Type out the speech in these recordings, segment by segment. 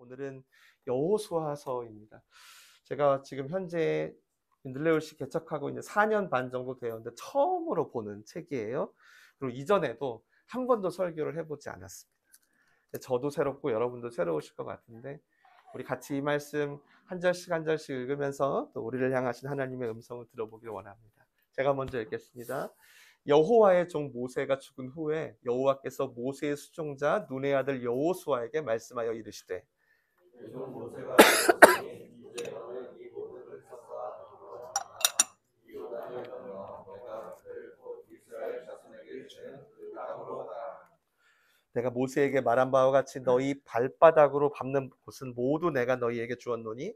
오늘은 여호수아서입니다. 제가 지금 현재 늘레울시 개척하고 이제 4년 반 정도 되었는데 처음으로 보는 책이에요. 그리고 이전에도 한 번도 설교를 해보지 않았습니다. 저도 새롭고 여러분도 새로우실 것 같은데 우리 같이 이 말씀 한 절씩 한 절씩 읽으면서 또 우리를 향하신 하나님의 음성을 들어보길 원합니다. 제가 먼저 읽겠습니다. 여호와의 종 모세가 죽은 후에 여호와께서 모세의 수종자 눈의 아들 여호수아에게 말씀하여 이르시되 내가 모세에게 말한 바와 같이 너희 발바닥으로 밟는 곳은 모두 내가 너희에게 주었노니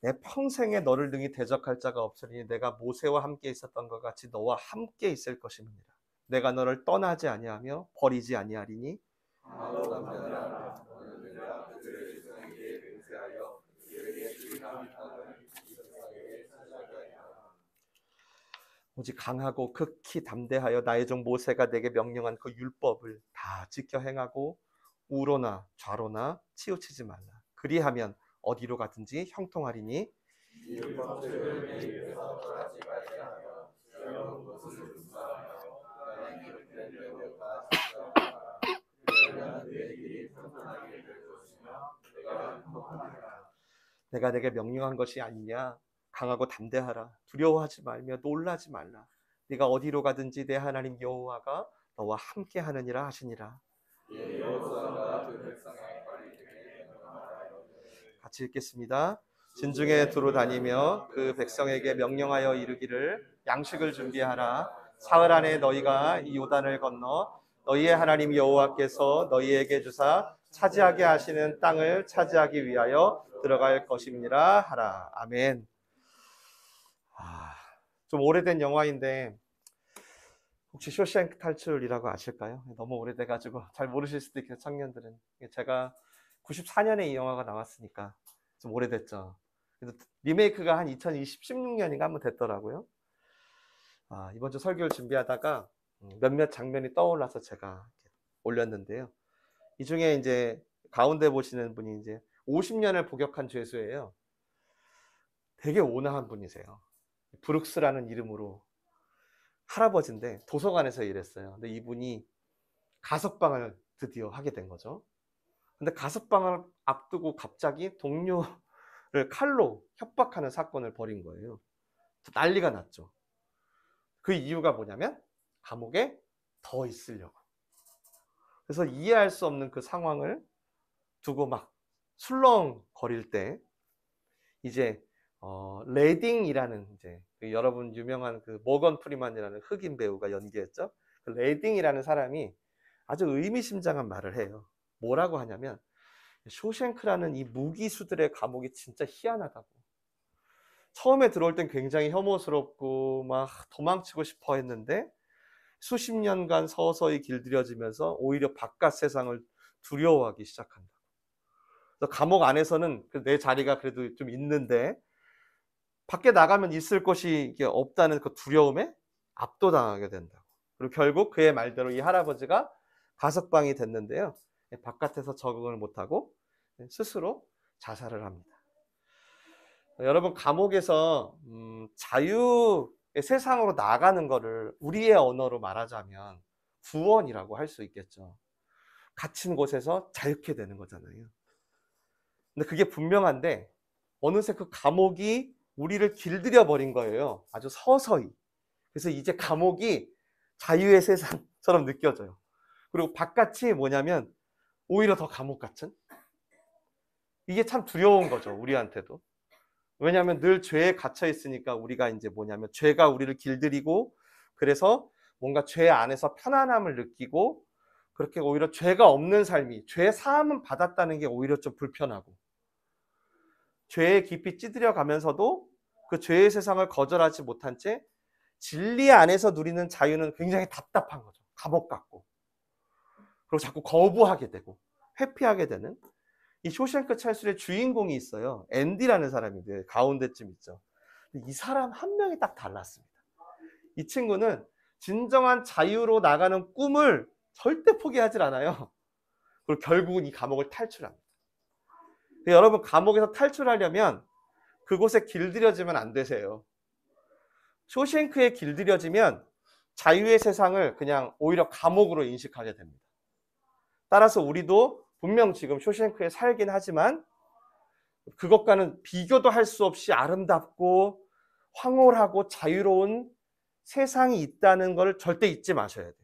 내 평생에 너를 능히 대적할 자가 없으니 내가 모세와 함께 있었던 것 같이 너와 함께 있을 것입니다. 내가 너를 떠나지 아니하며 버리지 아니하리니 오직 강하고 극히 담대하여 나의 종 모세가 내게 명령한 그 율법을 다 지켜 행하고 우로나 좌로나 치우치지 말라. 그리하면 어디로 가든지 형통하리니 내가 내게 명령한 것이 아니냐. 강하고 담대하라. 두려워하지 말며 놀라지 말라. 네가 어디로 가든지 내 하나님 여호와가 너와 함께 하느니라 하시니라. 같이 읽겠습니다. 진중에 두루 다니며 그 백성에게 명령하여 이르기를 양식을 준비하라. 사흘 안에 너희가 이 요단을 건너 너희의 하나님 여호와께서 너희에게 주사 차지하게 하시는 땅을 차지하기 위하여 들어갈 것입니다 하라. 아멘. 좀 오래된 영화인데 혹시 쇼생크 탈출이라고 아실까요? 너무 오래돼가지고 잘 모르실 수도 있겠어요. 청년들은. 제가 94년에 이 영화가 나왔으니까 좀 오래됐죠. 그래서 리메이크가 한 2016년인가 한번 됐더라고요. 이번 주 설교를 준비하다가 몇몇 장면이 떠올라서 제가 올렸는데요. 이 중에 이제 가운데 보시는 분이 이제 50년을 복역한 죄수예요. 되게 온화한 분이세요. 브룩스라는 이름으로 할아버지인데 도서관에서 일했어요. 근데 이분이 가석방을 드디어 하게 된 거죠. 근데 가석방을 앞두고 갑자기 동료를 칼로 협박하는 사건을 벌인 거예요. 난리가 났죠. 그 이유가 뭐냐면 감옥에 더 있으려고. 그래서 이해할 수 없는 그 상황을 두고 막 술렁거릴 때 이제 레딩이라는 이제 여러분 유명한 그 모건 프리만이라는 흑인 배우가 연기했죠. 그 레딩이라는 사람이 아주 의미심장한 말을 해요. 뭐라고 하냐면 쇼생크라는 이 무기수들의 감옥이 진짜 희한하다고. 처음에 들어올 땐 굉장히 혐오스럽고 막 도망치고 싶어 했는데 수십 년간 서서히 길들여지면서 오히려 바깥 세상을 두려워하기 시작한다. 그래서 감옥 안에서는 내 자리가 그래도 좀 있는데 밖에 나가면 있을 곳이 없다는 그 두려움에 압도당하게 된다고. 그리고 결국 그의 말대로 이 할아버지가 가석방이 됐는데요. 바깥에서 적응을 못하고 스스로 자살을 합니다. 여러분, 감옥에서 자유의 세상으로 나가는 거를 우리의 언어로 말하자면 구원이라고 할 수 있겠죠. 갇힌 곳에서 자유케 되는 거잖아요. 근데 그게 분명한데 어느새 그 감옥이 우리를 길들여 버린 거예요. 아주 서서히. 그래서 이제 감옥이 자유의 세상처럼 느껴져요. 그리고 바깥이 뭐냐면 오히려 더 감옥 같은? 이게 참 두려운 거죠, 우리한테도. 왜냐하면 늘 죄에 갇혀 있으니까 우리가 이제 뭐냐면 죄가 우리를 길들이고 그래서 뭔가 죄 안에서 편안함을 느끼고 그렇게 오히려 죄가 없는 삶이 죄 사함은 받았다는 게 오히려 좀 불편하고 죄에 깊이 찌들여 가면서도 그 죄의 세상을 거절하지 못한 채 진리 안에서 누리는 자유는 굉장히 답답한 거죠. 감옥 같고. 그리고 자꾸 거부하게 되고 회피하게 되는 이 쇼생크 탈출의 주인공이 있어요. 앤디라는 사람인데 가운데쯤 있죠. 이 사람 한 명이 딱 달랐습니다. 이 친구는 진정한 자유로 나가는 꿈을 절대 포기하지 않아요. 그리고 결국은 이 감옥을 탈출합니다. 여러분, 감옥에서 탈출하려면 그곳에 길들여지면 안 되세요. 쇼생크에 길들여지면 자유의 세상을 그냥 오히려 감옥으로 인식하게 됩니다. 따라서 우리도 분명 지금 쇼생크에 살긴 하지만 그것과는 비교도 할 수 없이 아름답고 황홀하고 자유로운 세상이 있다는 걸 절대 잊지 마셔야 돼요.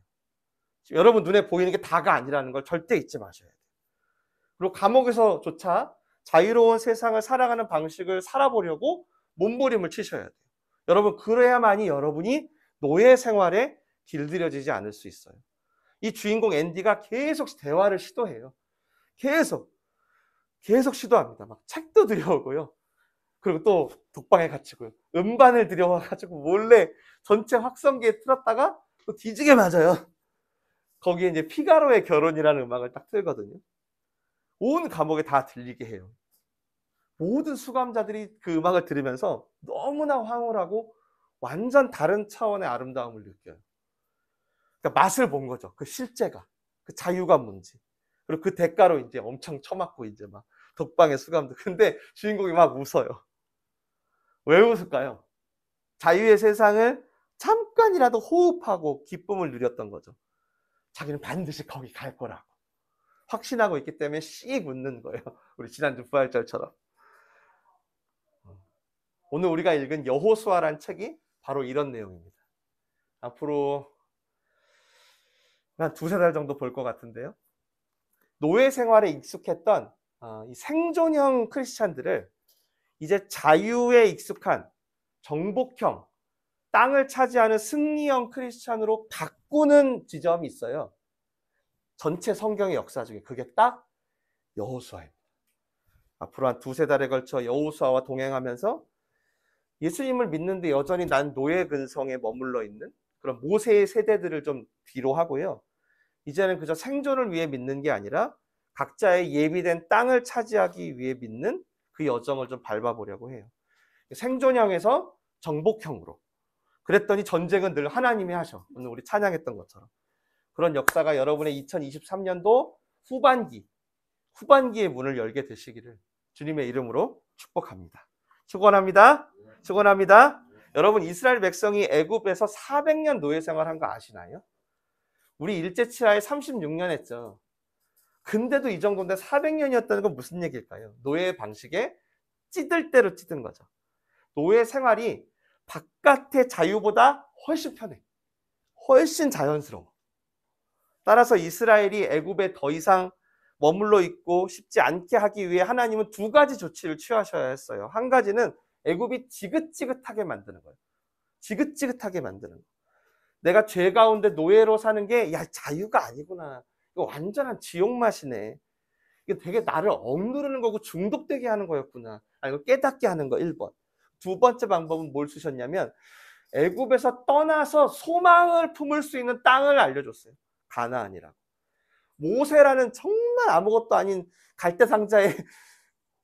여러분 눈에 보이는 게 다가 아니라는 걸 절대 잊지 마셔야 돼요. 그리고 감옥에서조차 자유로운 세상을 살아가는 방식을 살아보려고 몸부림을 치셔야 돼요. 여러분, 그래야만이 여러분이 노예 생활에 길들여지지 않을 수 있어요. 이 주인공 앤디가 계속 대화를 시도해요. 계속 시도합니다. 막 책도 들여오고요. 그리고 또 독방에 갇히고요. 음반을 들여와가지고 몰래 전체 확성기에 틀었다가 또 뒤지게 맞아요. 거기에 이제 피가로의 결혼이라는 음악을 딱 틀거든요. 온 감옥에 다 들리게 해요. 모든 수감자들이 그 음악을 들으면서 너무나 황홀하고 완전 다른 차원의 아름다움을 느껴요. 그러니까 맛을 본 거죠. 그 실제가, 그 자유가 뭔지. 그리고 그 대가로 이제 엄청 처맞고 이제 막 독방의 수감들. 근데 주인공이 막 웃어요. 왜 웃을까요? 자유의 세상을 잠깐이라도 호흡하고 기쁨을 누렸던 거죠. 자기는 반드시 거기 갈 거라고 확신하고 있기 때문에 씩 웃는 거예요. 우리 지난주 부활절처럼. 오늘 우리가 읽은 여호수아란 책이 바로 이런 내용입니다. 앞으로 한 2-3달 정도 볼 것 같은데요. 노예 생활에 익숙했던 이 생존형 크리스찬들을 이제 자유에 익숙한 정복형, 땅을 차지하는 승리형 크리스찬으로 바꾸는 지점이 있어요. 전체 성경의 역사 중에 그게 딱 여호수아입니다. 앞으로 한 2-3달에 걸쳐 여호수아와 동행하면서 예수님을 믿는데 여전히 난 노예 근성에 머물러 있는 그런 모세의 세대들을 좀 뒤로 하고요. 이제는 그저 생존을 위해 믿는 게 아니라 각자의 예비된 땅을 차지하기 위해 믿는 그 여정을 좀 밟아보려고 해요. 생존형에서 정복형으로. 그랬더니 전쟁은 늘 하나님이 하셔. 오늘 우리 찬양했던 것처럼. 그런 역사가 여러분의 2023년도 후반기의 문을 열게 되시기를 주님의 이름으로 축복합니다. 축원합니다. 축원합니다. 여러분, 이스라엘 백성이 애굽에서 400년 노예 생활한 거 아시나요? 우리 일제치하에 36년 했죠. 근데도 이 정도인데 400년이었다는 건 무슨 얘기일까요? 노예 방식에 찌들 대로 찌든 거죠. 노예 생활이 바깥의 자유보다 훨씬 편해. 훨씬 자연스러워. 따라서 이스라엘이 애굽에 더 이상 머물러 있고 싶지 않게 하기 위해 하나님은 2가지 조치를 취하셔야 했어요. 한 가지는 애굽이 지긋지긋하게 만드는 거예요. 지긋지긋하게 만드는 거예요. 내가 죄 가운데 노예로 사는 게 자유가 아니구나. 이거 완전한 지옥 맛이네. 이게 되게 나를 억누르는 거고 중독되게 하는 거였구나. 이거 깨닫게 하는 거 1번. 2번째 방법은 뭘 쓰셨냐면 애굽에서 떠나서 소망을 품을 수 있는 땅을 알려줬어요. 가나안이라고. 모세라는 정말 아무것도 아닌 갈대상자에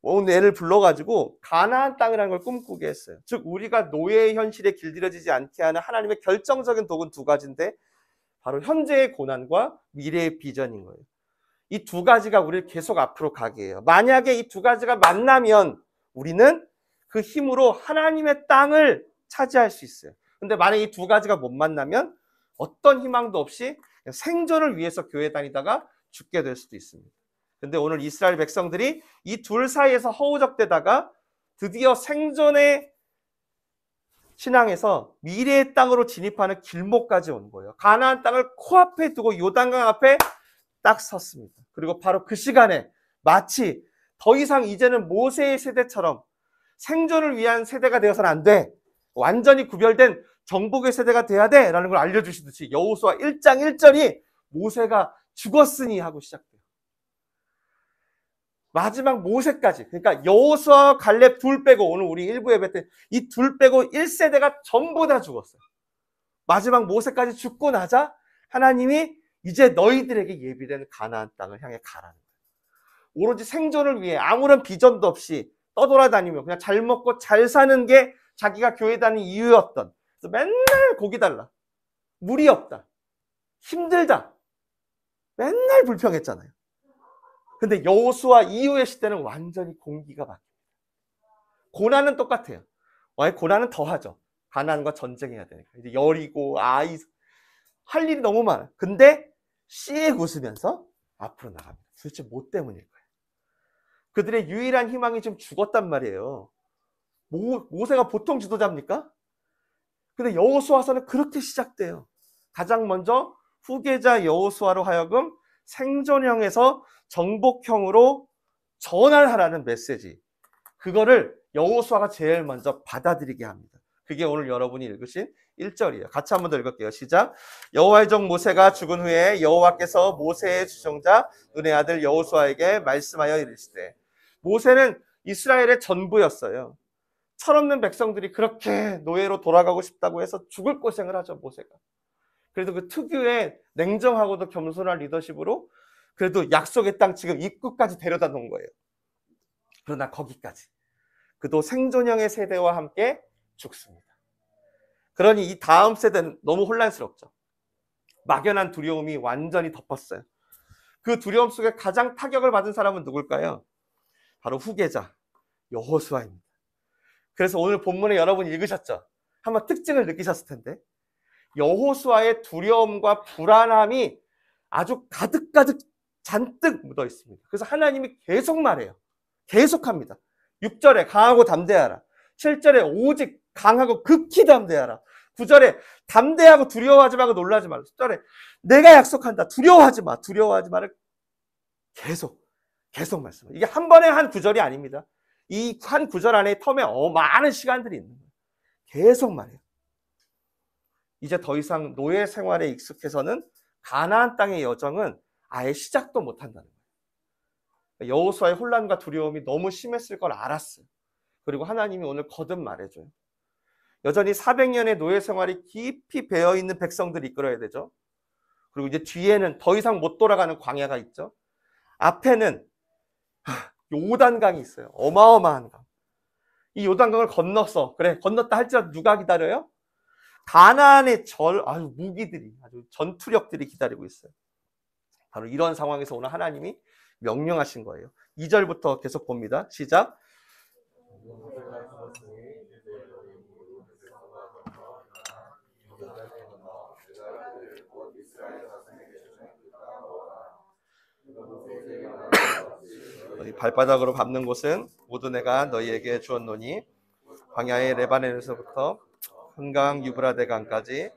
온 애를 불러가지고 가나안 땅이라는 걸 꿈꾸게 했어요. 즉 우리가 노예의 현실에 길들여지지 않게 하는 하나님의 결정적인 도구는 2가지인데 바로 현재의 고난과 미래의 비전인 거예요. 이 2가지가 우리를 계속 앞으로 가게 해요. 만약에 이 2가지가 만나면 우리는 그 힘으로 하나님의 땅을 차지할 수 있어요. 근데 만약에 이 2가지가 못 만나면 어떤 희망도 없이 생존을 위해서 교회 다니다가 죽게 될 수도 있습니다. 근데 오늘 이스라엘 백성들이 이 둘 사이에서 허우적대다가 드디어 생존의 신앙에서 미래의 땅으로 진입하는 길목까지 온 거예요. 가나안 땅을 코앞에 두고 요단강 앞에 딱 섰습니다. 그리고 바로 그 시간에 마치 더 이상 이제는 모세의 세대처럼 생존을 위한 세대가 되어서는 안 돼. 완전히 구별된 정복의 세대가 돼야 돼. 라는 걸 알려주시듯이 여호수아 1장 1절이 모세가 죽었으니 하고 시작돼요. 마지막 모세까지. 그러니까 여호수아 갈렙 둘 빼고 오늘 우리 일부 예배 때 이 둘 빼고 1세대가 전부 다 죽었어요. 마지막 모세까지 죽고 나자 하나님이 이제 너희들에게 예비된 가나안 땅을 향해 가라는 거예요. 오로지 생존을 위해 아무런 비전도 없이 떠돌아다니며 그냥 잘 먹고 잘 사는 게 자기가 교회 다니는 이유였던. 그래서 맨날 고기 달라. 물이 없다. 힘들다. 맨날 불평했잖아요. 근데 여호수아 이후의 시대는 완전히 공기가 바뀝니다. 고난은 똑같아요. 고난은 더하죠. 가난과 전쟁해야 되니까. 이제 열이고 아이 할 일이 너무 많아. 근데 씩 웃으면서 앞으로 나갑니다. 도대체 뭐 때문일까요? 그들의 유일한 희망이 좀 죽었단 말이에요. 모세가 보통 지도자입니까? 근데 여호수아서는 그렇게 시작돼요. 가장 먼저 후계자 여호수아로 하여금 생존형에서 정복형으로 전환하라는 메시지. 그거를 여호수아가 제일 먼저 받아들이게 합니다. 그게 오늘 여러분이 읽으신 1절이에요. 같이 한번 더 읽을게요. 시작. 여호와의 종 모세가 죽은 후에 여호와께서 모세의 주종자 눈의 아들 여호수아에게 말씀하여 이르시되. 모세는 이스라엘의 전부였어요. 철없는 백성들이 그렇게 노예로 돌아가고 싶다고 해서 죽을 고생을 하죠, 모세가. 그래도 그 특유의 냉정하고도 겸손한 리더십으로 그래도 약속의 땅 지금 입구까지 데려다 놓은 거예요. 그러나 거기까지. 그도 생존형의 세대와 함께 죽습니다. 그러니 이 다음 세대는 너무 혼란스럽죠. 막연한 두려움이 완전히 덮었어요. 그 두려움 속에 가장 타격을 받은 사람은 누굴까요? 바로 후계자 여호수아입니다. 그래서 오늘 본문에 여러분 읽으셨죠? 한번 특징을 느끼셨을 텐데 여호수아의 두려움과 불안함이 아주 가득가득 잔뜩 묻어 있습니다. 그래서 하나님이 계속 말해요. 계속합니다. 6절에 강하고 담대하라. 7절에 오직 강하고 극히 담대하라. 9절에 담대하고 두려워하지 말고 놀라지 말라. 10절에 내가 약속한다. 두려워하지 마. 두려워하지 마를 계속 말씀해요. 이게 한 번에 한 구절이 아닙니다. 이 한 구절 안에 텀에 많은 시간들이 있는 거예요. 계속 말해요. 이제 더 이상 노예 생활에 익숙해서는 가나안 땅의 여정은 아예 시작도 못한다는 거예요. 여호수아의 혼란과 두려움이 너무 심했을 걸 알았어요. 그리고 하나님이 오늘 거듭 말해줘요. 여전히 400년의 노예 생활이 깊이 배어있는 백성들이 이끌어야 되죠. 그리고 이제 뒤에는 더 이상 못 돌아가는 광야가 있죠. 앞에는 요단강이 있어요. 어마어마한 강. 이 요단강을 건넜어. 그래, 건넜다 할지라도 누가 기다려요? 가나안의 아주 무기들이, 아주 전투력들이 기다리고 있어요. 바로 이런 상황에서 오늘 하나님이 명령하신 거예요. 2절부터 계속 봅니다. 시작. 너희 발바닥으로 밟는 곳은 모두 내가 너희에게 주었노니 광야의 레바논에서부터 한강 유브라데 강까지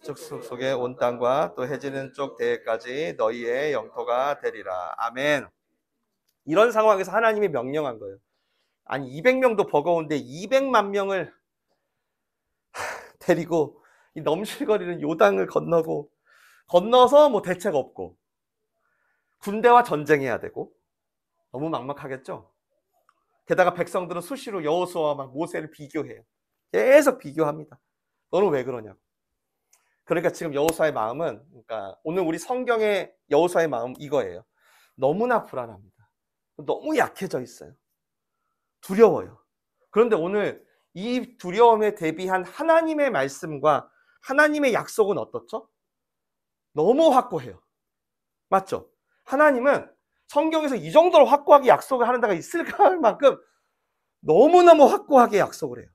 쭉 속에 온 땅과 또 해지는 쪽 대해까지 너희의 영토가 되리라. 아멘. 이런 상황에서 하나님이 명령한 거예요. 아니 200명도 버거운데 200만 명을 데리고 이 넘실거리는 요단을 건너서 뭐 대책 없고 군대와 전쟁해야 되고 너무 막막하겠죠? 게다가 백성들은 수시로 여호수아와 막 모세를 비교해요. 계속 비교합니다. 너는 왜 그러냐고. 그러니까 지금 여호수아의 마음은, 그러니까 오늘 우리 성경의 여호수아의 마음 이거예요. 너무나 불안합니다. 너무 약해져 있어요. 두려워요. 그런데 오늘 이 두려움에 대비한 하나님의 말씀과 하나님의 약속은 어떻죠? 너무 확고해요. 맞죠? 하나님은 성경에서 이 정도로 확고하게 약속을 하는 데가 있을까 할 만큼 너무너무 확고하게 약속을 해요.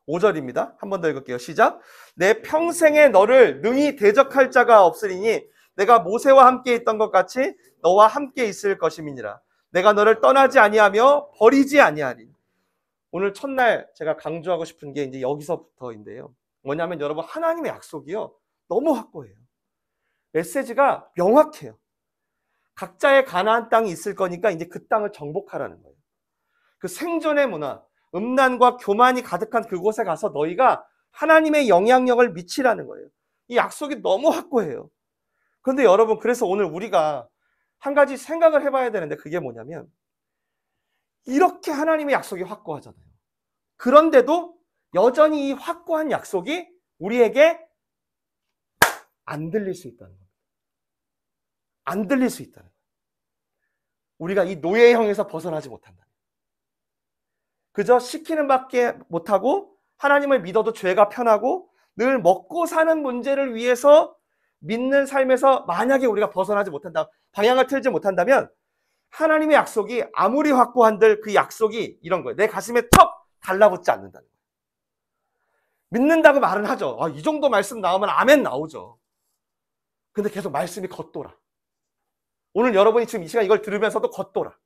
5절입니다. 한 번 더 읽을게요. 시작. 내 평생에 너를 능히 대적할 자가 없으리니 내가 모세와 함께 있던 것 같이 너와 함께 있을 것임이니라. 내가 너를 떠나지 아니하며 버리지 아니하리. 오늘 첫날 제가 강조하고 싶은 게 이제 여기서부터인데요. 뭐냐면 여러분 하나님의 약속이요. 너무 확고해요. 메시지가 명확해요. 각자의 가나안 땅이 있을 거니까 이제 그 땅을 정복하라는 거예요. 그 생존의 문화, 음란과 교만이 가득한 그곳에 가서 너희가 하나님의 영향력을 미치라는 거예요. 이 약속이 너무 확고해요. 그런데 여러분, 그래서 오늘 우리가 한 가지 생각을 해봐야 되는데 그게 뭐냐면 이렇게 하나님의 약속이 확고하잖아요. 그런데도 여전히 이 확고한 약속이 우리에게 안 들릴 수 있다는 겁니다. 안 들릴 수 있다는 거예요. 우리가 이 노예형에서 벗어나지 못한다. 그저 시키는 밖에 못하고 하나님을 믿어도 죄가 편하고 늘 먹고 사는 문제를 위해서 믿는 삶에서 만약에 우리가 벗어나지 못한다, 방향을 틀지 못한다면 하나님의 약속이 아무리 확고한들 그 약속이 이런 거예요. 내 가슴에 턱 달라붙지 않는다는 거예요. 믿는다고 말은 하죠. 이 정도 말씀 나오면 아멘 나오죠. 근데 계속 말씀이 겉돌아. 오늘 여러분이 지금 이 시간 이걸 들으면서도 겉돌아.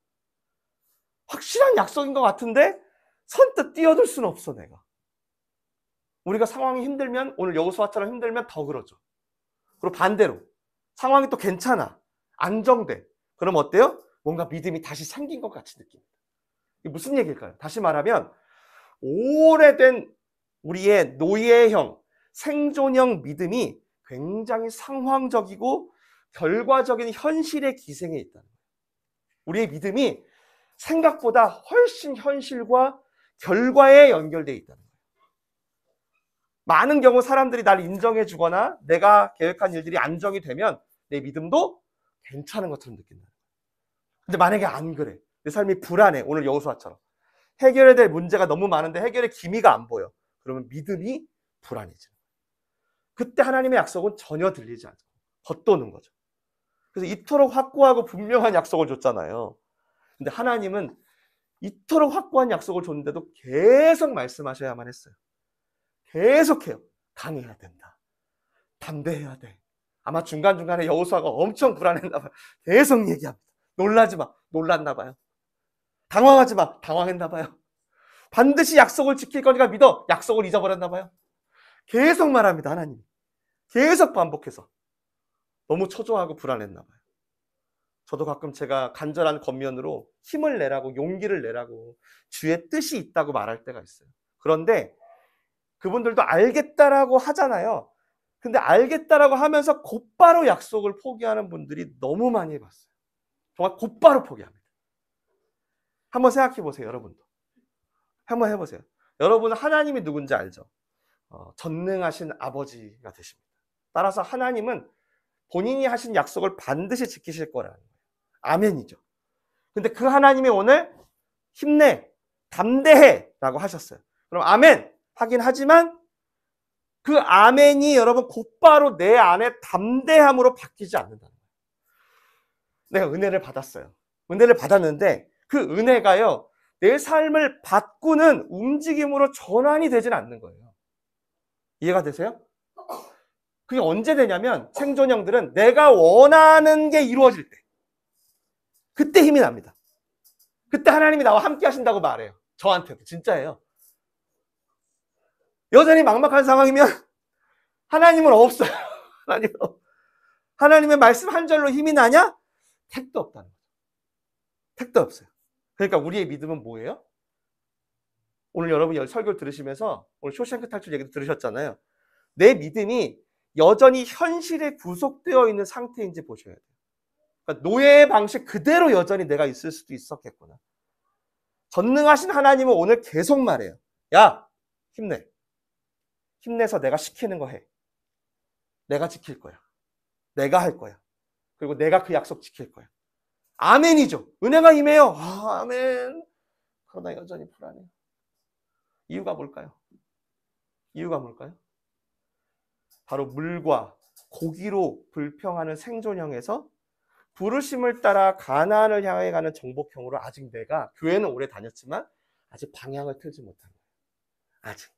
확실한 약속인 것 같은데 선뜻 뛰어들 수는 없어 내가. 우리가 상황이 힘들면, 오늘 여호수아처럼 힘들면 더 그러죠. 그리고 반대로 상황이 또 괜찮아, 안정돼. 그럼 어때요? 뭔가 믿음이 다시 생긴 것 같이 느낍니다. 이게 무슨 얘기일까요? 다시 말하면 오래된 우리의 노예형, 생존형 믿음이 굉장히 상황적이고 결과적인 현실의 기생에 있다는 거예요. 우리의 믿음이 생각보다 훨씬 현실과 결과에 연결되어 있다는 거예요. 많은 경우 사람들이 날 인정해 주거나 내가 계획한 일들이 안정이 되면 내 믿음도 괜찮은 것처럼 느낀다. 근데 만약에 안 그래, 내 삶이 불안해, 오늘 여호수아처럼 해결해야 될 문제가 너무 많은데 해결의 기미가 안 보여, 그러면 믿음이 불안해져. 그때 하나님의 약속은 전혀 들리지 않고 겉도는 거죠. 그래서 이토록 확고하고 분명한 약속을 줬잖아요. 근데 하나님은 이토록 확고한 약속을 줬는데도 계속 말씀하셔야만 했어요. 계속해요. 강해야 된다, 담대해야 돼. 아마 중간중간에 여호수아가 엄청 불안했나 봐요. 계속 얘기합니다. 놀라지 마, 놀랐나 봐요. 당황하지 마, 당황했나 봐요. 반드시 약속을 지킬 거니까 믿어, 약속을 잊어버렸나 봐요. 계속 말합니다. 하나님 계속 반복해서. 너무 초조하고 불안했나 봐요. 저도 가끔 제가 간절한 겉면으로 힘을 내라고, 용기를 내라고, 주의 뜻이 있다고 말할 때가 있어요. 그런데 그분들도 알겠다라고 하잖아요. 근데 알겠다라고 하면서 곧바로 약속을 포기하는 분들이 너무 많이 봤어요. 정말 곧바로 포기합니다. 한번 생각해 보세요. 여러분도 한번 해보세요. 여러분은 하나님이 누군지 알죠? 전능하신 아버지가 되십니다. 따라서 하나님은 본인이 하신 약속을 반드시 지키실 거라는 거예요. 아멘이죠. 근데 그 하나님이 오늘 힘내, 담대해 라고 하셨어요. 그럼 아멘 하긴 하지만 그 아멘이 여러분 곧바로 내 안에 담대함으로 바뀌지 않는다는 거예요. 내가 은혜를 받았어요. 은혜를 받았는데 그 은혜가요, 내 삶을 바꾸는 움직임으로 전환이 되진 않는 거예요. 이해가 되세요? 그게 언제 되냐면 생존형들은 내가 원하는 게 이루어질 때, 그때 힘이 납니다. 그때 하나님이 나와 함께 하신다고 말해요. 저한테도 진짜예요. 여전히 막막한 상황이면 하나님은 없어요. 하나님의 말씀 한 절로 힘이 나냐? 택도 없다는 거죠. 택도 없어요. 그러니까 우리의 믿음은 뭐예요? 오늘 여러분 설교를 들으시면서 오늘 쇼생크 탈출 얘기도 들으셨잖아요. 내 믿음이 여전히 현실에 구속되어 있는 상태인지 보셔야 돼요. 그러니까 노예의 방식 그대로 여전히 내가 있을 수도 있었겠구나. 전능하신 하나님은 오늘 계속 말해요. 야, 힘내. 힘내서 내가 시키는 거 해. 내가 지킬 거야. 내가 할 거야. 그리고 내가 그 약속 지킬 거야. 아멘이죠. 은혜가 임해요. 아멘. 그러나 여전히 불안해. 이유가 뭘까요? 이유가 뭘까요? 바로 물과 고기로 불평하는 생존형에서 부르심을 따라 가나안을 향해 가는 정복형으로 아직 내가 교회는 오래 다녔지만 아직 방향을 틀지 못한 거예요. 아직.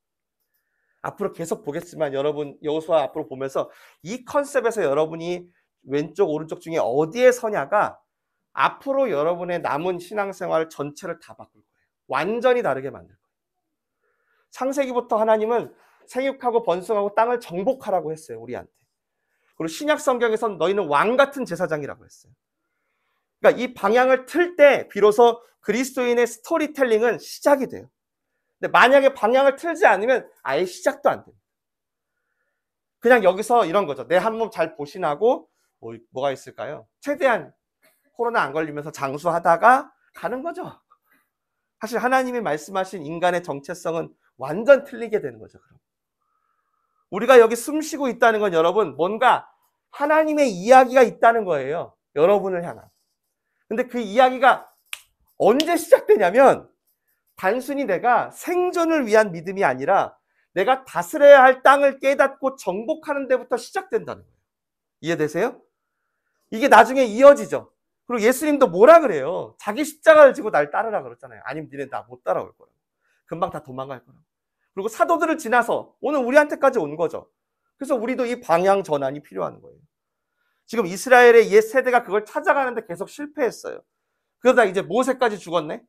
앞으로 계속 보겠지만 여러분 여호수아 앞으로 보면서 이 컨셉에서 여러분이 왼쪽 오른쪽 중에 어디에 서냐가 앞으로 여러분의 남은 신앙생활 전체를 다 바꿀 거예요. 완전히 다르게 만들 거예요. 창세기부터 하나님은 생육하고 번성하고 땅을 정복하라고 했어요. 우리한테. 그리고 신약 성경에선 너희는 왕 같은 제사장이라고 했어요. 그러니까 이 방향을 틀 때 비로소 그리스도인의 스토리텔링은 시작이 돼요. 근데 만약에 방향을 틀지 않으면 아예 시작도 안 됩니다. 그냥 여기서 이런 거죠. 내 한 몸 잘 보신하고 뭐가 있을까요? 최대한 코로나 안 걸리면서 장수하다가 가는 거죠. 사실 하나님이 말씀하신 인간의 정체성은 완전 틀리게 되는 거죠. 그럼 우리가 여기 숨 쉬고 있다는 건 여러분 뭔가 하나님의 이야기가 있다는 거예요. 여러분을 향한. 근데 그 이야기가 언제 시작되냐면 단순히 내가 생존을 위한 믿음이 아니라 내가 다스려야 할 땅을 깨닫고 정복하는 데부터 시작된다는 거예요. 이해되세요? 이게 나중에 이어지죠. 그리고 예수님도 뭐라 그래요? 자기 십자가를 지고 날 따르라 그랬잖아요. 아니면 니네 나 못 따라올 거라고. 금방 다 도망갈 거라고. 그리고 사도들을 지나서 오늘 우리한테까지 온 거죠. 그래서 우리도 이 방향 전환이 필요한 거예요. 지금 이스라엘의 옛 세대가 그걸 찾아가는데 계속 실패했어요. 그러다 이제 모세까지 죽었네.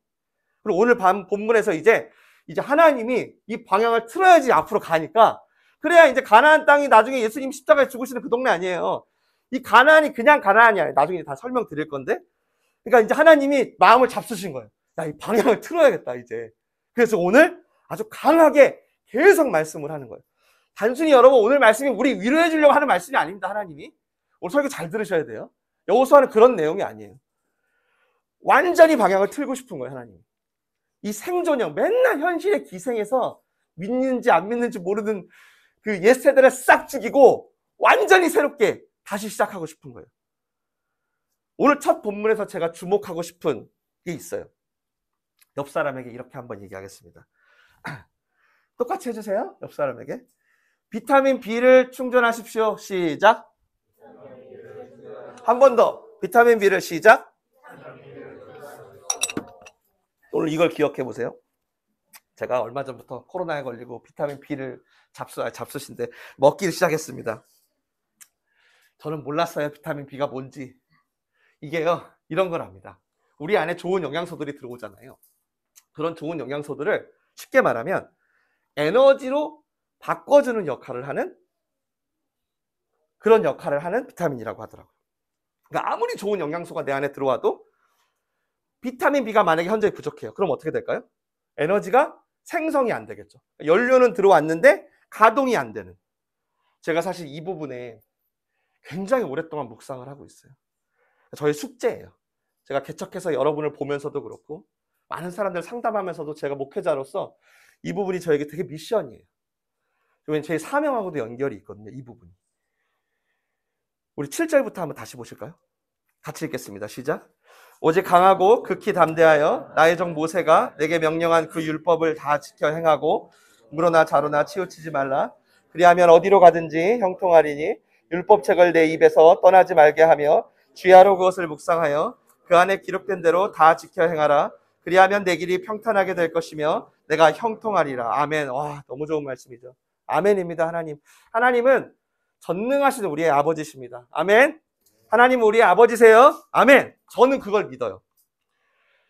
그리고 오늘 본문에서 이제 하나님이 이 방향을 틀어야지 앞으로 가니까, 그래야 이제 가나안 땅이 나중에 예수님 십자가에 죽으시는 그 동네 아니에요. 이 가나안이 그냥 가나안이 아니에요. 나중에 다 설명드릴 건데. 그러니까 이제 하나님이 마음을 잡수신 거예요. 야, 이 방향을 틀어야겠다 이제. 그래서 오늘 아주 강하게 계속 말씀을 하는 거예요. 단순히 여러분 오늘 말씀이 우리 위로해 주려고 하는 말씀이 아닙니다. 하나님이. 오늘 설교 잘 들으셔야 돼요. 여호수아는 그런 내용이 아니에요. 완전히 방향을 틀고 싶은 거예요. 하나님. 이 생존형, 맨날 현실의 기생에서 믿는지 안 믿는지 모르는 그 옛 세대를 싹 죽이고 완전히 새롭게 다시 시작하고 싶은 거예요. 오늘 첫 본문에서 제가 주목하고 싶은 게 있어요. 옆 사람에게 이렇게 한번 얘기하겠습니다. 똑같이 해주세요. 옆 사람에게. 비타민 B를 충전하십시오. 시작. 한 번 더. 비타민 B를 시작. 오늘 이걸 기억해 보세요. 제가 얼마 전부터 코로나에 걸리고 비타민 B를 잡수신데 먹기를 시작했습니다. 저는 몰랐어요. 비타민 B가 뭔지. 이게요, 이런 걸 압니다. 우리 안에 좋은 영양소들이 들어오잖아요. 그런 좋은 영양소들을 쉽게 말하면 에너지로 바꿔주는 역할을 하는, 그런 역할을 하는 비타민이라고 하더라고요. 그러니까 아무리 좋은 영양소가 내 안에 들어와도 비타민 B가 만약에 현저히 부족해요. 그럼 어떻게 될까요? 에너지가 생성이 안 되겠죠. 연료는 들어왔는데 가동이 안 되는. 제가 사실 이 부분에 굉장히 오랫동안 묵상을 하고 있어요. 저의 숙제예요. 제가 개척해서 여러분을 보면서도 그렇고 많은 사람들 상담하면서도 제가 목회자로서 이 부분이 저에게 되게 미션이에요. 왜냐면 제 사명하고도 연결이 있거든요. 이 부분이. 우리 7절부터 한번 다시 보실까요? 같이 읽겠습니다. 시작. 오직 강하고 극히 담대하여 나의 종 모세가 내게 명령한 그 율법을 다 지켜 행하고 무로나 자로나 치우치지 말라. 그리하면 어디로 가든지 형통하리니 율법책을 내 입에서 떠나지 말게 하며 주야로 그것을 묵상하여 그 안에 기록된 대로 다 지켜 행하라. 그리하면 내 길이 평탄하게 될 것이며 내가 형통하리라. 아멘. 와, 너무 좋은 말씀이죠. 아멘입니다. 하나님. 하나님은 전능하신 우리의 아버지십니다. 아멘. 하나님은 우리의 아버지세요. 아멘. 저는 그걸 믿어요.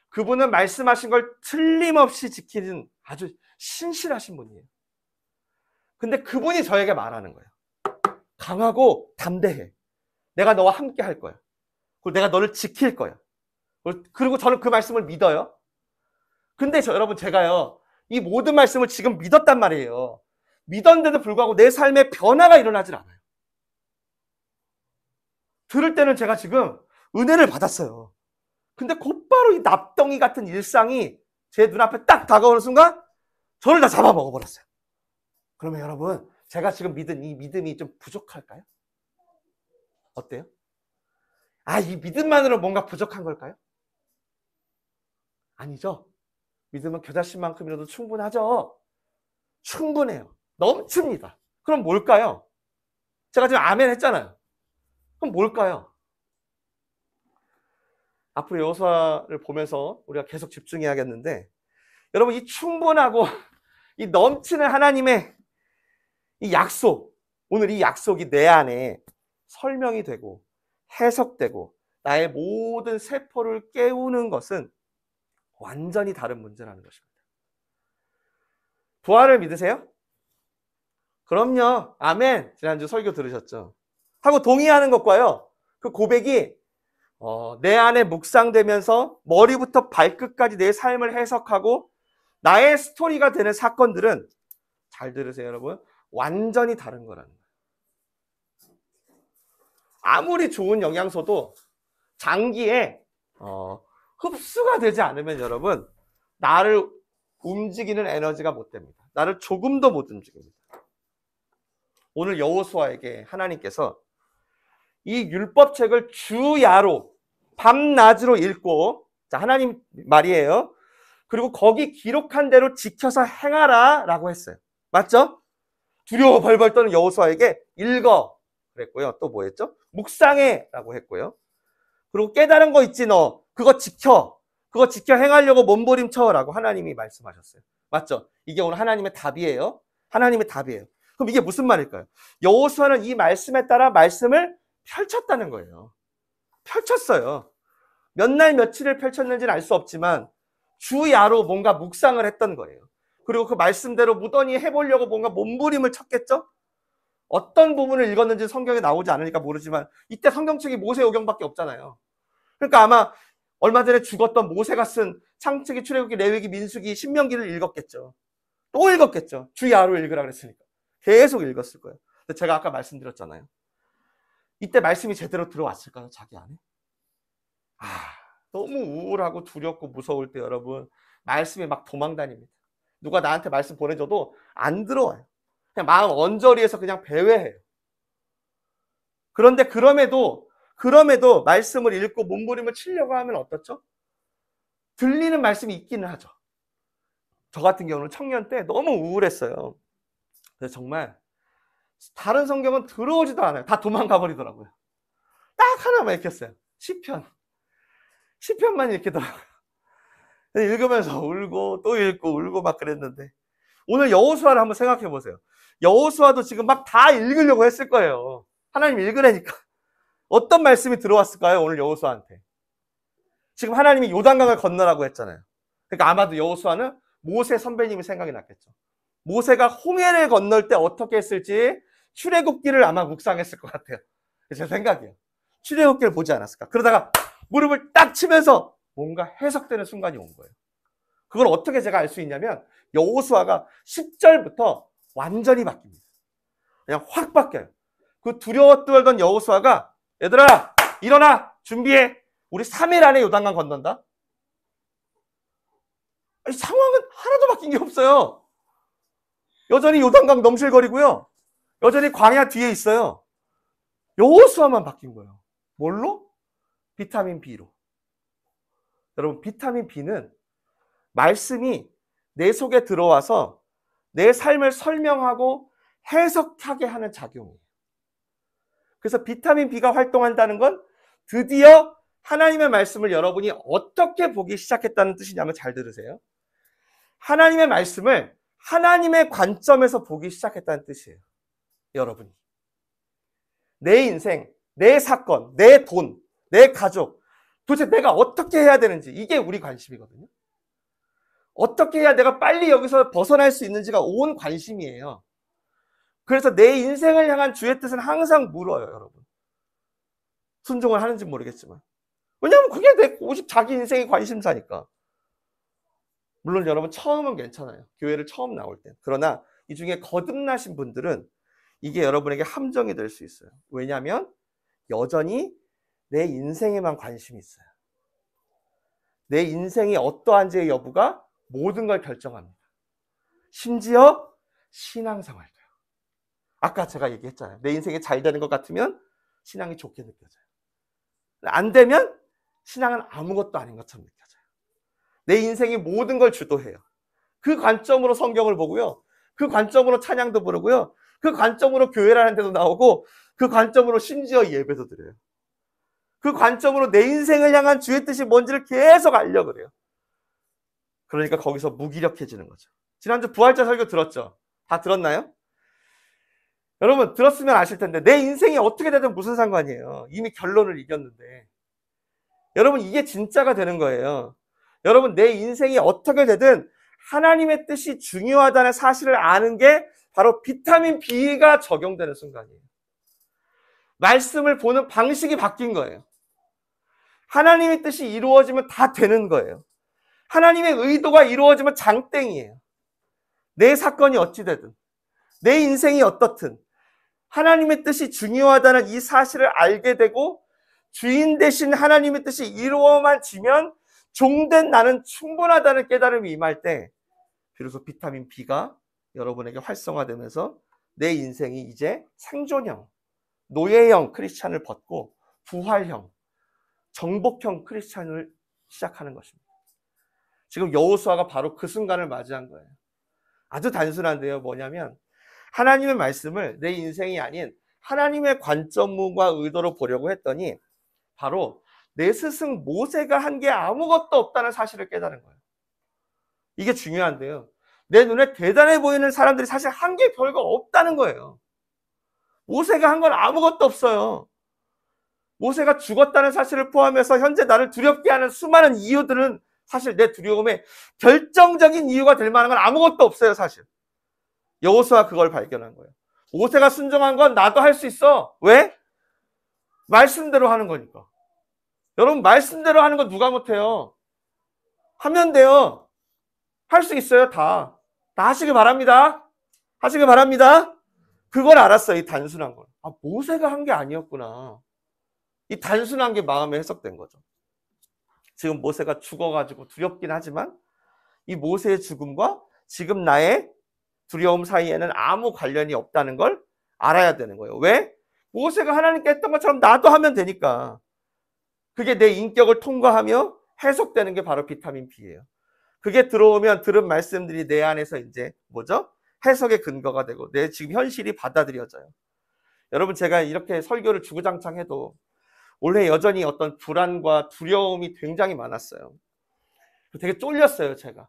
그분은 말씀하신 걸 틀림없이 지키는 아주 신실하신 분이에요. 근데 그분이 저에게 말하는 거예요. 강하고 담대해. 내가 너와 함께 할 거야. 그리고 내가 너를 지킬 거야. 그리고 저는 그 말씀을 믿어요. 근데 여러분, 제가요, 이 모든 말씀을 지금 믿었단 말이에요. 믿었는데도 불구하고 내 삶에 변화가 일어나질 않아요. 들을 때는 제가 지금 은혜를 받았어요. 근데 곧바로 이 납덩이 같은 일상이 제 눈앞에 딱 다가오는 순간 저를 다 잡아먹어버렸어요. 그러면 여러분, 제가 지금 믿은 이 믿음이 좀 부족할까요? 어때요? 이 믿음만으로 뭔가 부족한 걸까요? 아니죠. 믿음은 겨자씨만큼이라도 충분하죠. 충분해요. 넘칩니다. 그럼 뭘까요? 제가 지금 아멘 했잖아요. 그럼 뭘까요? 앞으로 여호수아를 보면서 우리가 계속 집중해야겠는데, 여러분, 이 충분하고 이 넘치는 하나님의 이 약속, 오늘 이 약속이 내 안에 설명이 되고 해석되고 나의 모든 세포를 깨우는 것은 완전히 다른 문제라는 것입니다. 부활을 믿으세요? 그럼요. 아멘. 지난주 설교 들으셨죠? 하고 동의하는 것과요, 그 고백이 내 안에 묵상되면서 머리부터 발끝까지 내 삶을 해석하고 나의 스토리가 되는 사건들은, 잘 들으세요 여러분, 완전히 다른 거라는 거예요. 아무리 좋은 영양소도 장기에 흡수가 되지 않으면 여러분, 나를 움직이는 에너지가 못 됩니다. 나를 조금도 못 움직입니다. 오늘 여호수아에게 하나님께서 이 율법책을 주야로 밤낮으로 읽고, 자, 하나님 말이에요. 그리고 거기 기록한 대로 지켜서 행하라 라고 했어요. 맞죠? 두려워 벌벌 떠는 여호수아에게 읽어 그랬고요. 또 뭐 했죠? 묵상해 라고 했고요. 그리고 깨달은 거 있지 너 그거 지켜. 그거 지켜 행하려고 몸부림쳐 라고 하나님이 말씀하셨어요. 맞죠? 이게 오늘 하나님의 답이에요. 하나님의 답이에요. 그럼 이게 무슨 말일까요? 여호수아는 이 말씀에 따라 말씀을 펼쳤다는 거예요. 펼쳤어요. 몇 날 며칠을 펼쳤는지는 알 수 없지만 주야로 뭔가 묵상을 했던 거예요. 그리고 그 말씀대로 무던히 해보려고 뭔가 몸부림을 쳤겠죠? 어떤 부분을 읽었는지 성경에 나오지 않으니까 모르지만 이때 성경책이 모세오경밖에 없잖아요. 그러니까 아마 얼마 전에 죽었던 모세가 쓴 창세기, 출애굽기, 레위기, 민수기, 신명기를 읽었겠죠. 또 읽었겠죠. 주야로 읽으라 그랬으니까. 계속 읽었을 거예요. 근데 제가 아까 말씀드렸잖아요. 이때 말씀이 제대로 들어왔을까요? 자기 안에? 너무 우울하고 두렵고 무서울 때 여러분 말씀이 막 도망다닙니다. 누가 나한테 말씀 보내줘도 안 들어와요. 그냥 마음 언저리에서 그냥 배회해요. 그런데 그럼에도 말씀을 읽고 몸부림을 치려고 하면 어떻죠? 들리는 말씀이 있기는 하죠. 저 같은 경우는 청년 때 너무 우울했어요. 그래서 정말 다른 성경은 들어오지도 않아요. 다 도망가 버리더라고요. 딱 하나만 읽혔어요. 시편만 읽히더라고요. 읽으면서 울고 또 읽고 울고 막 그랬는데 오늘 여호수아를 한번 생각해 보세요. 여호수아도 지금 막 다 읽으려고 했을 거예요. 하나님 읽으라니까. 어떤 말씀이 들어왔을까요? 오늘 여호수아한테. 지금 하나님이 요단강을 건너라고 했잖아요. 그러니까 아마도 여호수아는 모세 선배님이 생각이 났겠죠. 모세가 홍해를 건널 때 어떻게 했을지 출애굽기를 아마 묵상했을 것 같아요. 제 생각이에요. 출애굽기를 보지 않았을까. 그러다가 무릎을 딱 치면서 뭔가 해석되는 순간이 온 거예요. 그걸 어떻게 제가 알 수 있냐면 여호수아가 10절부터 완전히 바뀝니다. 그냥 확 바뀌어요. 그 두려워 떨던 여호수아가 얘들아 일어나 준비해. 우리 3일 안에 요단강 건넌다. 아니, 상황은 하나도 바뀐 게 없어요. 여전히 요단강 넘실거리고요. 여전히 광야 뒤에 있어요. 여호수아만 바뀐 거예요. 뭘로? 비타민 B로. 여러분 비타민 B는 말씀이 내 속에 들어와서 내 삶을 설명하고 해석하게 하는 작용이에요. 그래서 비타민 B가 활동한다는 건 드디어 하나님의 말씀을 여러분이 어떻게 보기 시작했다는 뜻이냐면 잘 들으세요. 하나님의 말씀을 하나님의 관점에서 보기 시작했다는 뜻이에요. 여러분이. 내 인생, 내 사건, 내 돈, 내 가족, 도대체 내가 어떻게 해야 되는지 이게 우리 관심이거든요. 어떻게 해야 내가 빨리 여기서 벗어날 수 있는지가 온 관심이에요. 그래서 내 인생을 향한 주의 뜻은 항상 물어요, 여러분. 순종을 하는지 모르겠지만. 왜냐하면 그게 오직 자기 인생의 관심사니까. 물론 여러분 처음은 괜찮아요. 교회를 처음 나올 때. 그러나 이 중에 거듭나신 분들은 이게 여러분에게 함정이 될 수 있어요. 왜냐하면 여전히 내 인생에만 관심이 있어요. 내 인생이 어떠한지의 여부가 모든 걸 결정합니다. 심지어 신앙생활도요. 아까 제가 얘기했잖아요. 내 인생이 잘 되는 것 같으면 신앙이 좋게 느껴져요. 안 되면 신앙은 아무것도 아닌 것처럼 느껴져요. 내 인생이 모든 걸 주도해요. 그 관점으로 성경을 보고요. 그 관점으로 찬양도 부르고요. 그 관점으로 교회라는 데도 나오고 그 관점으로 심지어 예배도 드려요. 그 관점으로 내 인생을 향한 주의 뜻이 뭔지를 계속 알려고 그래요. 그러니까 거기서 무기력해지는 거죠. 지난주 부활절 설교 들었죠? 다 들었나요? 여러분 들었으면 아실 텐데 내 인생이 어떻게 되든 무슨 상관이에요. 이미 결론을 이겼는데. 여러분 이게 진짜가 되는 거예요. 여러분 내 인생이 어떻게 되든 하나님의 뜻이 중요하다는 사실을 아는 게 바로 비타민 B가 적용되는 순간이에요. 말씀을 보는 방식이 바뀐 거예요. 하나님의 뜻이 이루어지면 다 되는 거예요. 하나님의 의도가 이루어지면 장땡이에요. 내 사건이 어찌 되든 내 인생이 어떻든 하나님의 뜻이 중요하다는 이 사실을 알게 되고 주인 되신 하나님의 뜻이 이루어만 지면 종된 나는 충분하다는 깨달음이 임할 때 비로소 비타민 B가 여러분에게 활성화되면서 내 인생이 이제 생존형, 노예형 크리스찬을 벗고 부활형, 정복형 크리스찬을 시작하는 것입니다. 지금 여호수아가 바로 그 순간을 맞이한 거예요. 아주 단순한데요. 뭐냐면 하나님의 말씀을 내 인생이 아닌 하나님의 관점과 의도로 보려고 했더니 바로 내 스승 모세가 한 게 아무것도 없다는 사실을 깨달은 거예요. 이게 중요한데요. 내 눈에 대단해 보이는 사람들이 사실 한 게 별거 없다는 거예요. 모세가 한 건 아무것도 없어요. 모세가 죽었다는 사실을 포함해서 현재 나를 두렵게 하는 수많은 이유들은 사실 내 두려움의 결정적인 이유가 될 만한 건 아무것도 없어요, 사실. 여호수아가 그걸 발견한 거예요. 모세가 순종한 건 나도 할 수 있어. 왜? 말씀대로 하는 거니까. 여러분, 말씀대로 하는 건 누가 못해요? 하면 돼요. 할 수 있어요, 다. 다 하시길 바랍니다. 하시길 바랍니다. 그걸 알았어요, 이 단순한 걸. 아, 모세가 한 게 아니었구나. 이 단순한 게 마음에 해석된 거죠. 지금 모세가 죽어가지고 두렵긴 하지만 이 모세의 죽음과 지금 나의 두려움 사이에는 아무 관련이 없다는 걸 알아야 되는 거예요. 왜? 모세가 하나님께 했던 것처럼 나도 하면 되니까. 그게 내 인격을 통과하며 해석되는 게 바로 비타민 B예요. 그게 들어오면 들은 말씀들이 내 안에서 이제 뭐죠? 해석의 근거가 되고 내 지금 현실이 받아들여져요. 여러분, 제가 이렇게 설교를 주구장창 해도 올해 여전히 어떤 불안과 두려움이 굉장히 많았어요. 되게 쫄렸어요, 제가.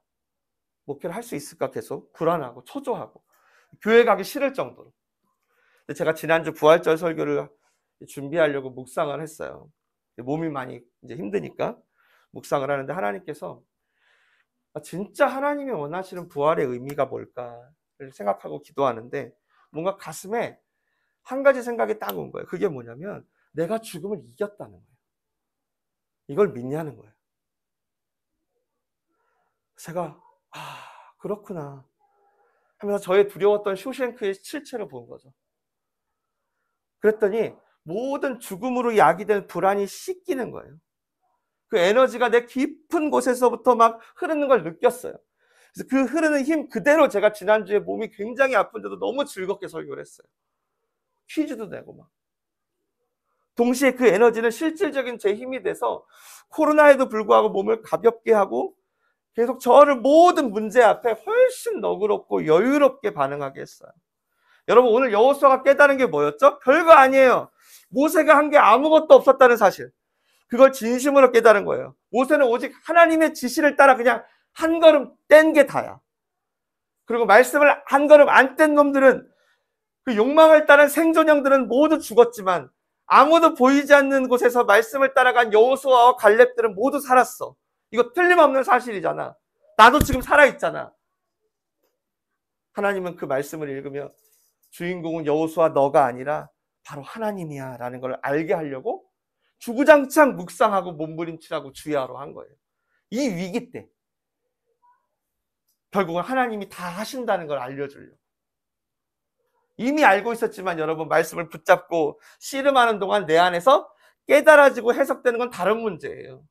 목회를 할 수 있을까 계속 불안하고 초조하고 교회 가기 싫을 정도로. 제가 지난주 부활절 설교를 준비하려고 묵상을 했어요. 몸이 많이 이제 힘드니까 묵상을 하는데 하나님께서 진짜 하나님이 원하시는 부활의 의미가 뭘까를 생각하고 기도하는데 뭔가 가슴에 한 가지 생각이 딱 온 거예요. 그게 뭐냐면 내가 죽음을 이겼다는 거예요. 이걸 믿냐는 거예요. 제가 그렇구나 하면서 저의 두려웠던 쇼생크의 실체를 본 거죠. 그랬더니 모든 죽음으로 야기된 불안이 씻기는 거예요. 그 에너지가 내 깊은 곳에서부터 막 흐르는 걸 느꼈어요. 그래서 그 흐르는 힘 그대로 제가 지난주에 몸이 굉장히 아픈데도 너무 즐겁게 설교를 했어요. 퀴즈도 내고 막. 동시에 그 에너지는 실질적인 제 힘이 돼서 코로나에도 불구하고 몸을 가볍게 하고 계속 저를 모든 문제 앞에 훨씬 너그럽고 여유롭게 반응하게 했어요. 여러분, 오늘 여호수아가 깨달은 게 뭐였죠? 별거 아니에요. 모세가 한 게 아무것도 없었다는 사실. 그걸 진심으로 깨달은 거예요. 모세는 오직 하나님의 지시를 따라 그냥 한 걸음 뗀 게 다야. 그리고 말씀을 한 걸음 안 뗀 놈들은, 그 욕망을 따른 생존형들은 모두 죽었지만 아무도 보이지 않는 곳에서 말씀을 따라간 여호수아와 갈렙들은 모두 살았어. 이거 틀림없는 사실이잖아. 나도 지금 살아있잖아. 하나님은 그 말씀을 읽으며 주인공은 여호수아 너가 아니라 바로 하나님이야 라는 걸 알게 하려고 주구장창 묵상하고 몸부림치라고 주의하러 한 거예요. 이 위기 때 결국은 하나님이 다 하신다는 걸 알려주려고. 이미 알고 있었지만 여러분, 말씀을 붙잡고 씨름하는 동안 내 안에서 깨달아지고 해석되는 건 다른 문제예요.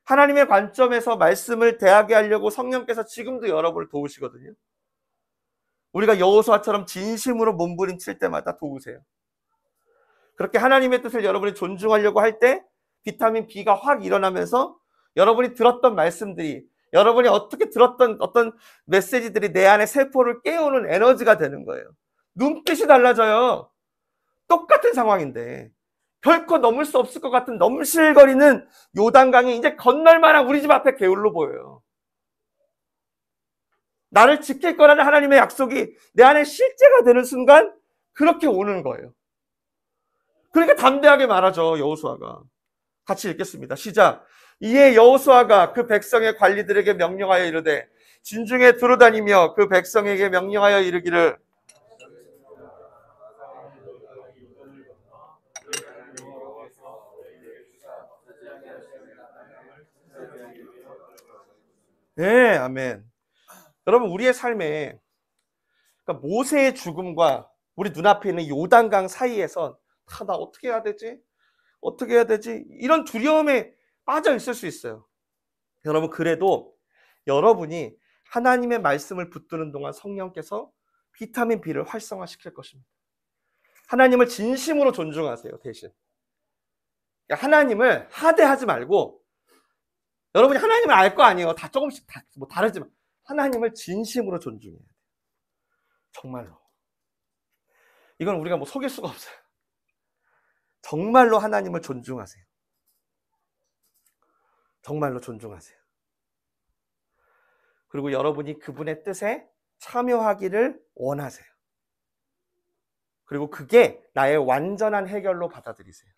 하나님의 관점에서 말씀을 대하게 하려고 성령께서 지금도 여러분을 도우시거든요. 우리가 여호수아처럼 진심으로 몸부림칠 때마다 도우세요. 그렇게 하나님의 뜻을 여러분이 존중하려고 할 때 비타민 B가 확 일어나면서 여러분이 들었던 말씀들이, 여러분이 어떻게 들었던 어떤 메시지들이 내 안에 세포를 깨우는 에너지가 되는 거예요. 눈빛이 달라져요. 똑같은 상황인데 결코 넘을 수 없을 것 같은 넘실거리는 요단강이 이제 건널 만한 우리 집 앞에 게을러 보여요. 나를 지킬 거라는 하나님의 약속이 내 안에 실제가 되는 순간 그렇게 오는 거예요. 그러니까 담대하게 말하죠, 여호수아가. 같이 읽겠습니다. 시작. 이에 여호수아가 그 백성의 관리들에게 명령하여 이르되 진중에 두루다니며 그 백성에게 명령하여 이르기를 네, 아멘. 여러분, 우리의 삶에 그러니까 모세의 죽음과 우리 눈앞에 있는 요단강 사이에선 나 어떻게 해야 되지? 어떻게 해야 되지? 이런 두려움에 빠져 있을 수 있어요. 여러분, 그래도 여러분이 하나님의 말씀을 붙드는 동안 성령께서 비타민 B를 활성화시킬 것입니다. 하나님을 진심으로 존중하세요, 대신. 하나님을 하대하지 말고 여러분이 하나님을 알 거 아니에요. 다 조금씩 뭐 다르지만 하나님을 진심으로 존중해야 돼요. 정말로. 이건 우리가 뭐 속일 수가 없어요. 정말로 하나님을 존중하세요. 정말로 존중하세요. 그리고 여러분이 그분의 뜻에 참여하기를 원하세요. 그리고 그게 나의 완전한 해결로 받아들이세요.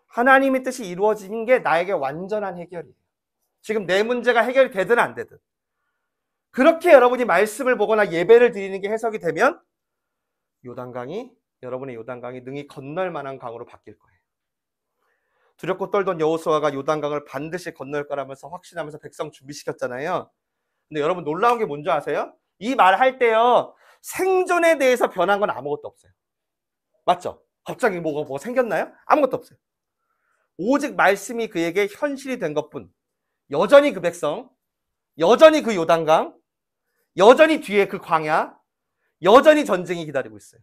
하나님의 뜻이 이루어지는 게 나에게 완전한 해결이에요. 지금 내 문제가 해결이 되든 안 되든. 그렇게 여러분이 말씀을 보거나 예배를 드리는 게 해석이 되면 여러분의 요단강이 능히 건널 만한 강으로 바뀔 거예요. 두렵고 떨던 여호수아가 요단강을 반드시 건널 거라면서 확신하면서 백성 준비시켰잖아요. 근데 여러분 놀라운 게 뭔지 아세요? 이 말할 때요, 생존에 대해서 변한 건 아무것도 없어요. 맞죠? 갑자기 뭐가 생겼나요? 아무것도 없어요. 오직 말씀이 그에게 현실이 된 것뿐. 여전히 그 백성, 여전히 그 요단강, 여전히 뒤에 그 광야, 여전히 전쟁이 기다리고 있어요.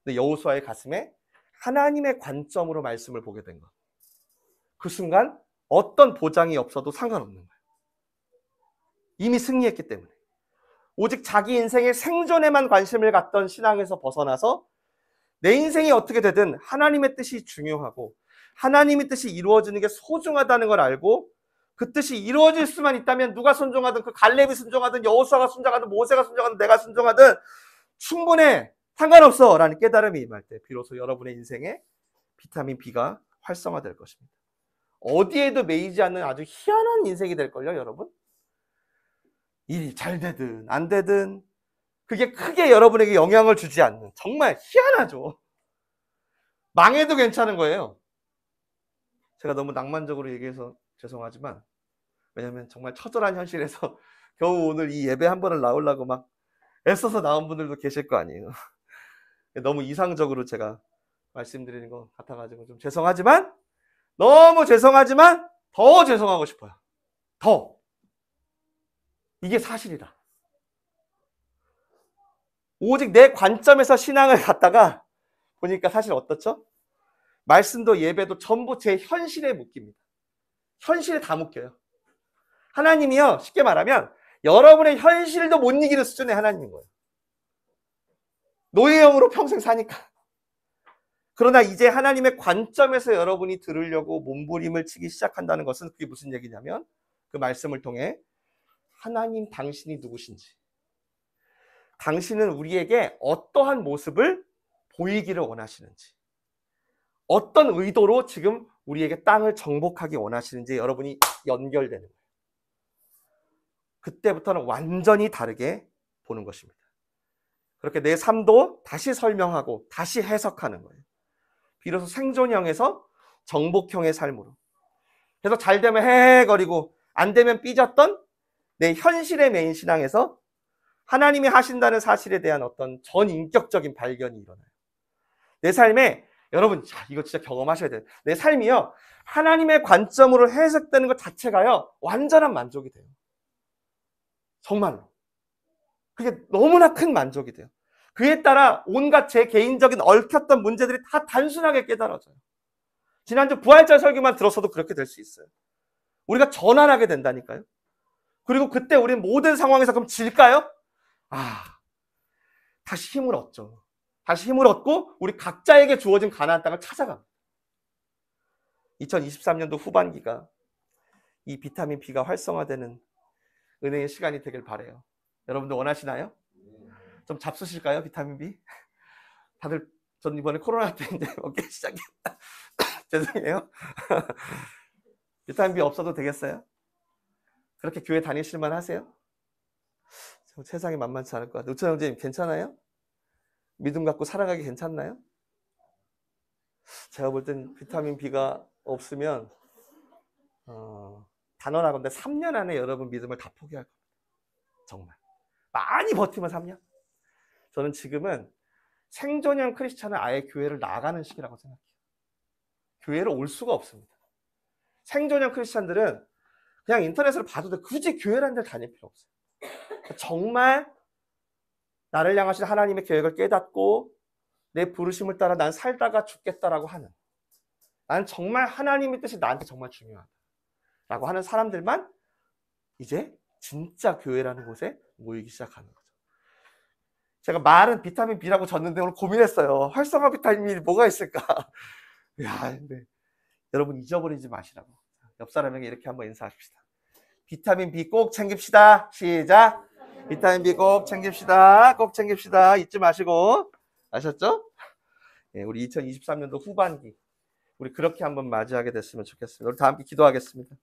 근데 여호수아의 가슴에 하나님의 관점으로 말씀을 보게 된 것. 그 순간 어떤 보장이 없어도 상관없는 거예요. 이미 승리했기 때문에. 오직 자기 인생의 생존에만 관심을 갖던 신앙에서 벗어나서 내 인생이 어떻게 되든 하나님의 뜻이 중요하고 하나님의 뜻이 이루어지는 게 소중하다는 걸 알고 그 뜻이 이루어질 수만 있다면 누가 순종하든 그 갈렙이 순종하든 여호수아가 순종하든 모세가 순종하든 내가 순종하든 충분해. 상관없어. 라는 깨달음이 임할 때 비로소 여러분의 인생에 비타민 B가 활성화될 것입니다. 어디에도 매이지 않는 아주 희한한 인생이 될걸요, 여러분? 일이 잘 되든 안 되든 그게 크게 여러분에게 영향을 주지 않는, 정말 희한하죠. 망해도 괜찮은 거예요. 제가 너무 낭만적으로 얘기해서 죄송하지만, 왜냐면 정말 처절한 현실에서 겨우 오늘 이 예배 한 번을 나오려고 막 애써서 나온 분들도 계실 거 아니에요. 너무 이상적으로 제가 말씀드리는 것 같아가지고 좀 죄송하지만, 너무 죄송하지만 더 죄송하고 싶어요. 더. 이게 사실이다. 오직 내 관점에서 신앙을 갖다가 보니까 사실 어떻죠? 말씀도 예배도 전부 제 현실에 묶입니다. 현실에 다 묶여요. 하나님이요, 쉽게 말하면 여러분의 현실도 못 이기는 수준의 하나님인 거예요. 노예형으로 평생 사니까. 그러나 이제 하나님의 관점에서 여러분이 들으려고 몸부림을 치기 시작한다는 것은 그게 무슨 얘기냐면 그 말씀을 통해 하나님 당신이 누구신지, 당신은 우리에게 어떠한 모습을 보이기를 원하시는지, 어떤 의도로 지금 우리에게 땅을 정복하기 원하시는지 여러분이 연결되는 거예요. 그때부터는 완전히 다르게 보는 것입니다. 그렇게 내 삶도 다시 설명하고 다시 해석하는 거예요. 비로소 생존형에서 정복형의 삶으로. 그래서 잘 되면 헤헤거리고 안 되면 삐졌던 내 현실의 메인 신앙에서 하나님이 하신다는 사실에 대한 어떤 전인격적인 발견이 일어나요. 내 삶에 여러분, 이거 진짜 경험하셔야 돼요. 내 삶이요, 하나님의 관점으로 해석되는 것 자체가요, 완전한 만족이 돼요. 정말로. 그게 너무나 큰 만족이 돼요. 그에 따라 온갖 제 개인적인 얽혔던 문제들이 다 단순하게 깨달아져요. 지난주 부활절 설교만 들었어도 그렇게 될 수 있어요. 우리가 전환하게 된다니까요. 그리고 그때 우리는 모든 상황에서 그럼 질까요? 다시 힘을 얻죠. 다시 힘을 얻고 우리 각자에게 주어진 가나안 땅을 찾아갑니다. 2023년도 후반기가 이 비타민 B가 활성화되는 은혜의 시간이 되길 바라요. 여러분들 원하시나요? 좀 잡수실까요, 비타민 B? 다들, 전 이번에 코로나 때 이제 먹기 시작했다. 죄송해요. 비타민 B 없어도 되겠어요? 그렇게 교회 다니실만 하세요? 세상이 만만치 않을 것 같아요. 우천 형제님 괜찮아요? 믿음 갖고 살아가기 괜찮나요? 제가 볼 땐 비타민 B가 없으면 단언하건대 3년 안에 여러분 믿음을 다 포기할 겁니다. 정말. 많이 버티면 3년? 저는 지금은 생존형 크리스찬은 아예 교회를 나가는 시기라고 생각해요. 교회로 올 수가 없습니다. 생존형 크리스찬들은 그냥 인터넷으로 봐도 돼. 굳이 교회라는 데를 다닐 필요 없어요. 정말 나를 향하신 하나님의 계획을 깨닫고 내 부르심을 따라 난 살다가 죽겠다라고 하는, 난 정말 하나님의 뜻이 나한테 정말 중요하다. 라고 하는 사람들만 이제 진짜 교회라는 곳에 모이기 시작하는 거죠. 제가 말은 비타민 B라고 줬는데 오늘 고민했어요. 활성화 비타민이 뭐가 있을까? 야, 근데 여러분 잊어버리지 마시라고. 옆 사람에게 이렇게 한번 인사하십시다. 비타민 B 꼭 챙깁시다. 시작. 비타민 B 꼭 챙깁시다. 꼭 챙깁시다. 잊지 마시고. 아셨죠? 예, 우리 2023년도 후반기 우리 그렇게 한번 맞이하게 됐으면 좋겠습니다. 우리 다 함께 기도하겠습니다.